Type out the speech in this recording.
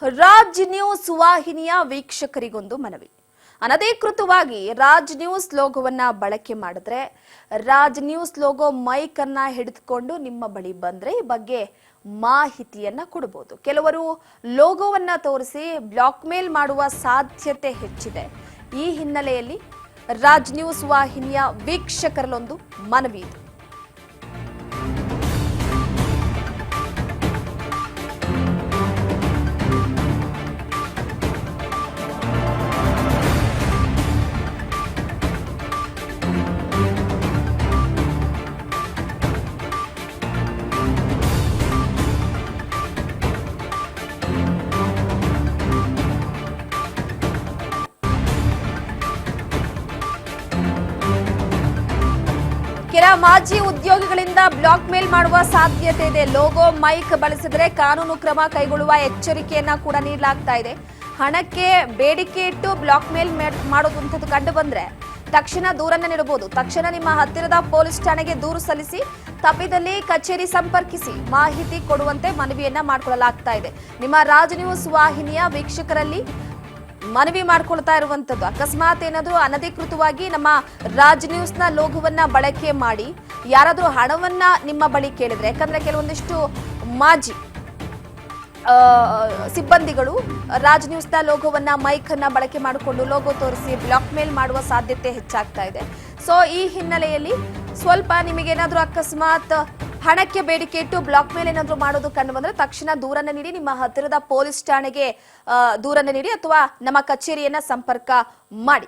Raj news ವಾಹಿನಿಯ ವೀಕ್ಷಕರಿಗೊಂದು ಮನವಿ. ಅನಧಿಕೃತವಾಗಿ ರಾಜ್ ನ್ಯೂಸ್ ಲೋಗೋವನ್ನ ಬಳಕೆ ಮಾಡಿದ್ರೆ, ರಾಜ್ ನ್ಯೂಸ್ ಲೋಗೋ ಮೈಕ್ ಅನ್ನ ಹಿಡಿದುಕೊಂಡು ನಿಮ್ಮ ಬಳಿ ಬಂದ್ರೆ ಈ ಬಗ್ಗೆ ಮಾಹಿತಿಯನ್ನ ಕೊಡಬಹುದು. ಕೆಲವರು ಲೋಗೋವನ್ನ ತೋರಿಸಿ ಬ್ಲಾಕ್ ಮೇಲ್ ಮಾಡುವ ಸಾಧ್ಯತೆ ಹೆಚ್ಚಿದೆ. ಈ ಹಿನ್ನೆಲೆಯಲ್ಲಿ ರಾಜ್ ನ್ಯೂಸ್ ವಾಹಿನಿಯ ವೀಕ್ಷಕರಲ್ಲೊಂದು ಮನವಿ ಇದೆ. ಕೆಲ ಮಾಜಿ ಉದ್ಯೋಗಿಗಳಿಂದ ಬ್ಲಾಕ್ ಮೇಲ್ ಮಾಡುವ ಸಾಧ್ಯತೆ ಇದೆ. ಲೋಗೋ ಮೈಕ್ ಬಳಸಿದರೆ ಕಾನೂನು ಕ್ರಮ ಕೈಗೊಳ್ಳುವ ಎಚ್ಚರಿಕೆಯನ್ನ ಕೂಡ ನೀಡಲಾಗ್ತಾ ಇದೆ. ಹಣಕ್ಕೆ ಬೇಡಿಕೆ ಇಟ್ಟು ಬ್ಲಾಕ್ ಮೇಲ್ ಮಾಡೋದಂಥದ್ದು ಕಂಡು ಬಂದ್ರೆ ತಕ್ಷಣ ದೂರನ್ನ ನೀಡಬಹುದು. ತಕ್ಷಣ ನಿಮ್ಮ ಹತ್ತಿರದ ಪೊಲೀಸ್ ಠಾಣೆಗೆ ದೂರು ಸಲ್ಲಿಸಿ, ತಪ್ಪಿದಲ್ಲಿ ಕಚೇರಿ ಸಂಪರ್ಕಿಸಿ ಮಾಹಿತಿ ಕೊಡುವಂತೆ ಮನವಿಯನ್ನ ಮಾಡಿಕೊಳ್ಳಲಾಗ್ತಾ ಇದೆ. ನಿಮ್ಮ ರಾಜ್ ನ್ಯೂಸ್ ವಾಹಿನಿಯ ವೀಕ್ಷಕರಲ್ಲಿ ಮನವಿ ಮಾಡ್ಕೊಳ್ತಾ ಇರುವಂತದ್ದು, ಅಕಸ್ಮಾತ್ ಏನಾದ್ರೂ ಅನಧಿಕೃತವಾಗಿ ನಮ್ಮ ರಾಜ್ ನ್ಯೂಸ್ ನ ಲೋಗೋವನ್ನ ಬಳಕೆ ಮಾಡಿ ಯಾರಾದ್ರೂ ಹಣವನ್ನ ನಿಮ್ಮ ಬಳಿ ಕೇಳಿದ್ರೆ, ಯಾಕಂದ್ರೆ ಕೆಲವೊಂದಿಷ್ಟು ಮಾಜಿ ಸಿಬ್ಬಂದಿಗಳು ರಾಜ್ ನ್ಯೂಸ್ ನ ಲೋಗೋವನ್ನ ಮೈಕ್ ಅನ್ನ ಬಳಕೆ ಮಾಡಿಕೊಂಡು ಲೋಗೋ ತೋರಿಸಿ ಬ್ಲಾಕ್ ಮೇಲ್ ಮಾಡುವ ಸಾಧ್ಯತೆ ಹೆಚ್ಚಾಗ್ತಾ ಇದೆ. ಸೊ ಈ ಹಿನ್ನೆಲೆಯಲ್ಲಿ ಸ್ವಲ್ಪ ನಿಮಗೇನಾದ್ರೂ ಅಕಸ್ಮಾತ್ ಹಣಕ್ಕೆ ಬೇಡಿಕೆ ಇಟ್ಟು ಬ್ಲಾಕ್ ಮೇಲ್ ಏನಾದ್ರೂ ಮಾಡೋದು ಕಂಡು ಬಂದ್ರೆ ತಕ್ಷಣ ದೂರನ್ನ ನೀಡಿ, ನಿಮ್ಮ ಹತ್ತಿರದ ಪೊಲೀಸ್ ಠಾಣೆಗೆ ದೂರನ್ನ ನೀಡಿ ಅಥವಾ ನಮ್ಮ ಕಚೇರಿಯನ್ನ ಸಂಪರ್ಕ ಮಾಡಿ.